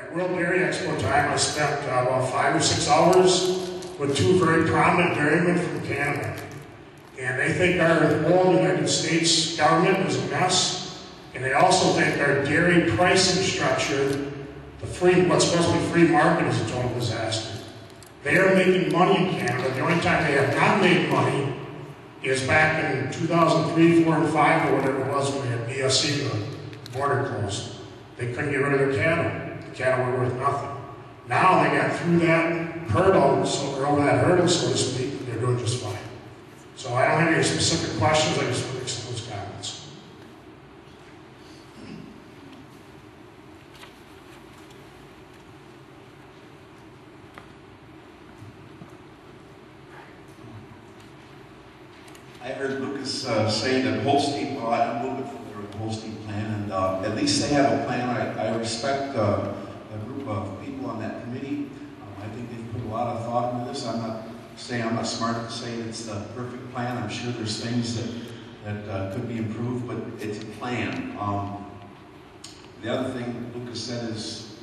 At World Dairy Expo time, I spent about 5 or 6 hours with two very prominent dairymen from Canada. And they think our whole United States government is a mess. And they also think our dairy pricing structure, what's supposed to be free market, is a total disaster. They are making money in Canada. The only time they have not made money is back in 2003, 4, and 5, or whatever it was when they had BSC, the border closed. They couldn't get rid of their cattle. The cattle were worth nothing. Now they got through that hurdle, so they're over that hurdle, so to speak, and they're doing just fine. So I don't have any specific questions, I just want to make some of those comments. I heard Lucas say that Holstein, well, I'm a little bit familiar with the Holstein plan, and at least they have a plan. I respect a group of people on that committee. I think they've put a lot of thought into this. I'm not saying I'm not smart to say it's the perfect plan. I'm sure there's things that could be improved, but it's a plan. The other thing Lucas said is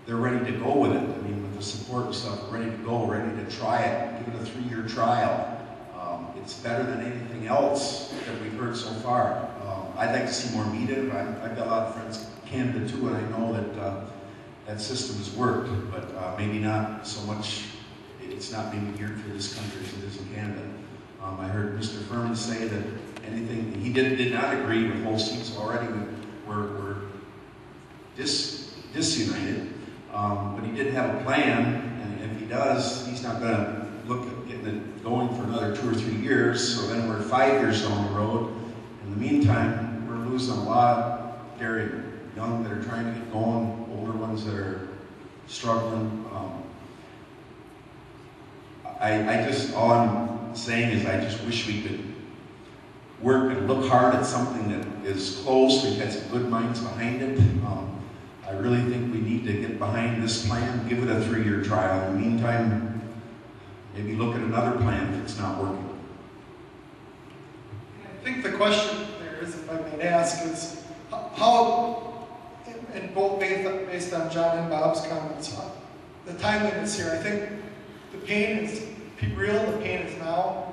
they're ready to go with it. I mean, with the support and stuff, ready to go, ready to try it, give it a 3-year trial. It's better than anything else that we've heard so far. I'd like to see more meat in it. I've got a lot of friends in Canada too, and I know that that system has worked, but maybe not so much. It's not maybe geared for this country as it is in Canada. I heard Mr. Furman say that anything he did not agree with Holstein, so already we're disunited. But he did have a plan, and if he does, he's not going to look at getting it going for another 2 or 3 years. So then we're 5 years down the road. In the meantime, we're losing a lot of dairy, young that are trying to get going, older ones that are struggling. All I'm saying is I just wish we could work and look hard at something that is close. We've had some good minds behind it. I really think we need to get behind this plan, give it a 3-year trial. In the meantime, maybe look at another plan if it's not working. I think the question there is, if I may ask, is how, and both based on John and Bob's comments, the timeliness here. I think the pain is real, the pain is now.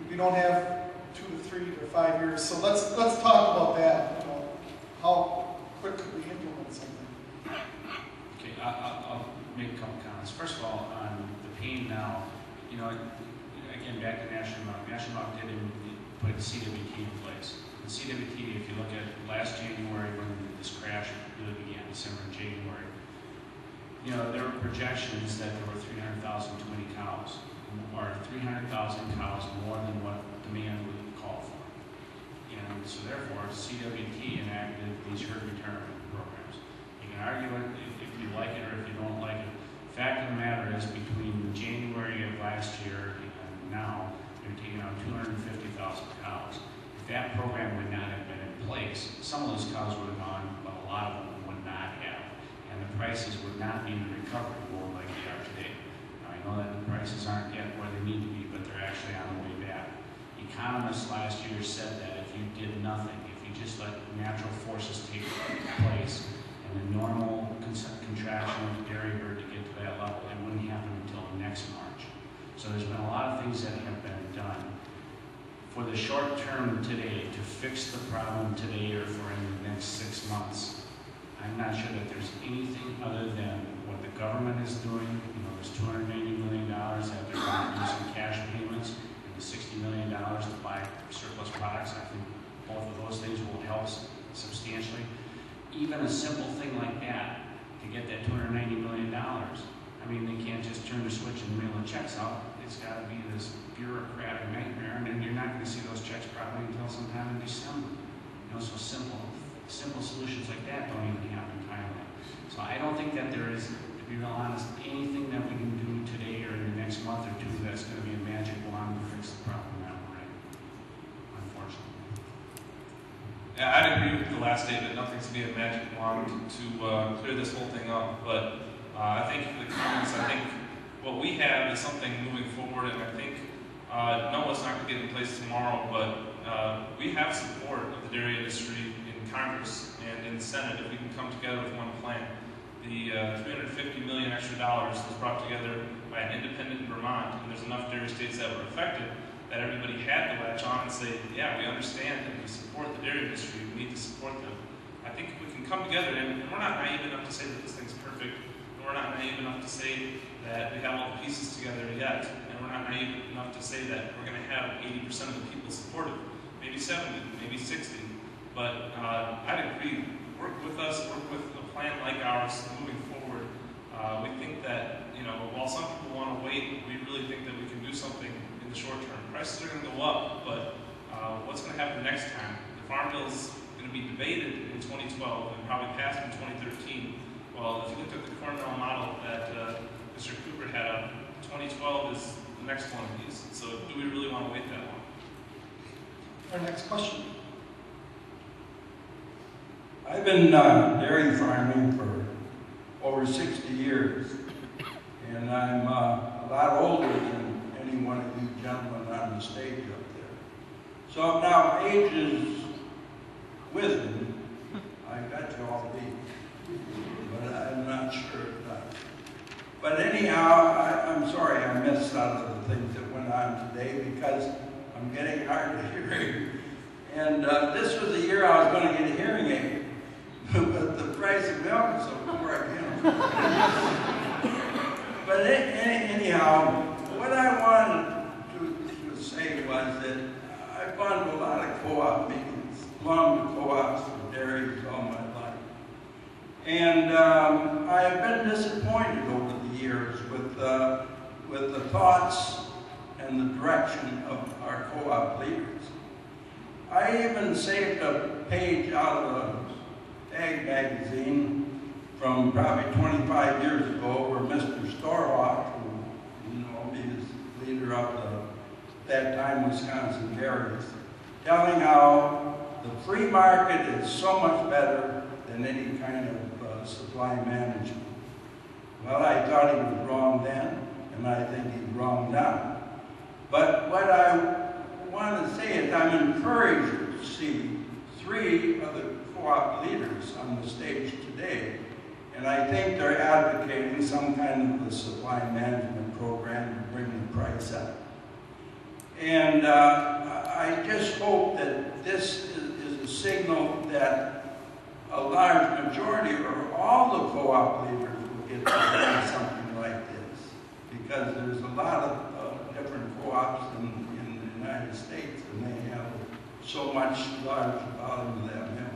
We don't have 2 to 3 to 5 years. So let's talk about that. You know, how quick could we implement something? Okay, I'll make a couple comments. First of all, on the pain now, you know, again, back to National Monk didn't put CWT in place. The CWT, if you look at last January when this crash really began, December and January, you know, there were projections that there were 300,000 too many cows, or 300,000 cows more than what demand would call for. And so therefore, CWT enacted these herd retirement programs. You can argue it if you like it or if you don't like it. Fact of the matter is, between January of last year and now, they're taking out 250,000 cows. If that program would not have been in place, some of those cows would have gone, but a lot of them would not have. And the prices would not be in the recovery mode like they are today. Now, I know that the prices aren't yet where they need to be, but they're actually on the way back. Economists last year said that if you did nothing, if you just let natural forces take place, and the normal contraction of the dairy herd to get to that level, it wouldn't happen until next March. So there's been a lot of things that have been done. For the short term today, to fix the problem today or for in the next 6 months, I'm not sure that there's anything other than what the government is doing. You know, there's $290 million that they're going to do some cash payments, and the $60 million to buy surplus products. I think both of those things will help substantially. Even a simple thing like that, to get that $290 million, I mean, they can't just turn the switch and mail the checks out. It's got to be this bureaucratic nightmare, and then you're not going to see those checks probably until sometime in December. You know, so simple solutions like that don't even happen timely. So I don't think that there is, to be real honest, anything that we can do today or in the next month or two that's going to be a magic wand to fix the problem that we're in, unfortunately. Yeah, I'd agree with the last statement. Nothing's to be a magic wand to clear this whole thing up. But I thank you for the comments. I think what we have is something moving forward, and I think no, it's not going to get in place tomorrow, but we have support of the dairy industry in Congress and in the Senate if we can come together with one plan. the $350 million extra dollars was brought together by an independent in Vermont, and there's enough dairy states that were affected that everybody had to latch on and say, yeah, we understand that we support the dairy industry, we need to support them. I think if we can come together, and we're not naive enough to say that this thing's perfect, and we're not naive enough to say that we have all the pieces together yet, and we're not naive enough to say that we're going to have 80% of the people supportive, maybe 70, maybe 60, but I'd agree, work with us, work with a plan like ours moving forward. We think that, while some people want to wait, we really think that we can do something in the short term. Prices are going to go up, but what's going to happen next time? The Farm Bill is going to be debated in 2012 and probably passed in 2013. Well, if you look at the Corn Mill model that Mr. Cooper had up, 2012 is the next one of these. So do we really want to wait that long? Our next question. I've been dairy farming for over 60 years, and I'm a lot older than any one of you gentlemen on the stage up there. So now age is wisdom. I got you all beat, but I'm not sure it's not. But anyhow, I'm sorry I missed out of the things that went on today because I'm getting hard of hearing. And this was the year I was going to get a hearing aid. But the price of milk is so poor I can't. But anyhow, what I wanted to say was that I've gone to a lot of co-op meetings, belonged to co-ops for dairies all my life. And I have been disappointed over the years with the thoughts and the direction of our co-op leaders. I even saved a page out of a Ag magazine from probably 25 years ago where Mr. Storhawk, who he was leader of that time Wisconsin dairies, telling how the free market is so much better than any kind of supply management. Well, I thought he was wrong then, and I think he's wrong now. But what I want to say is I'm encouraged to see 3 of the co-op leaders on the stage today, and I think they're advocating some kind of a supply management program to bring the price up. And I just hope that this is a signal that a large majority or all the co-op leaders will get to do something like this, because there's a lot of different co-ops in the United States, and they have so much large volume of that milk.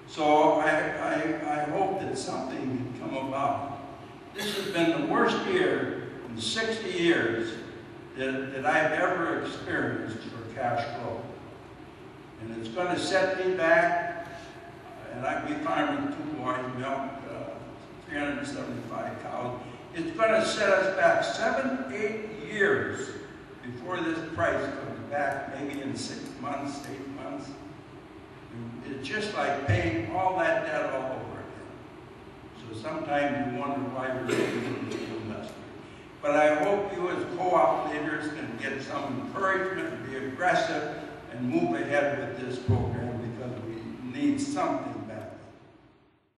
So I hope that something can come about. This has been the worst year in 60 years that I've ever experienced for cash flow. And it's going to set me back, and I've been farming 2 boys, milk, 375 cows. It's going to set us back 7, 8 years before this price comes back, maybe in 6 months, 8 months. It's just like paying all that debt all over again. So sometimes you wonder why we're in the industry. But I hope you as co-op leaders can get some encouragement, be aggressive, and move ahead with this program because we need something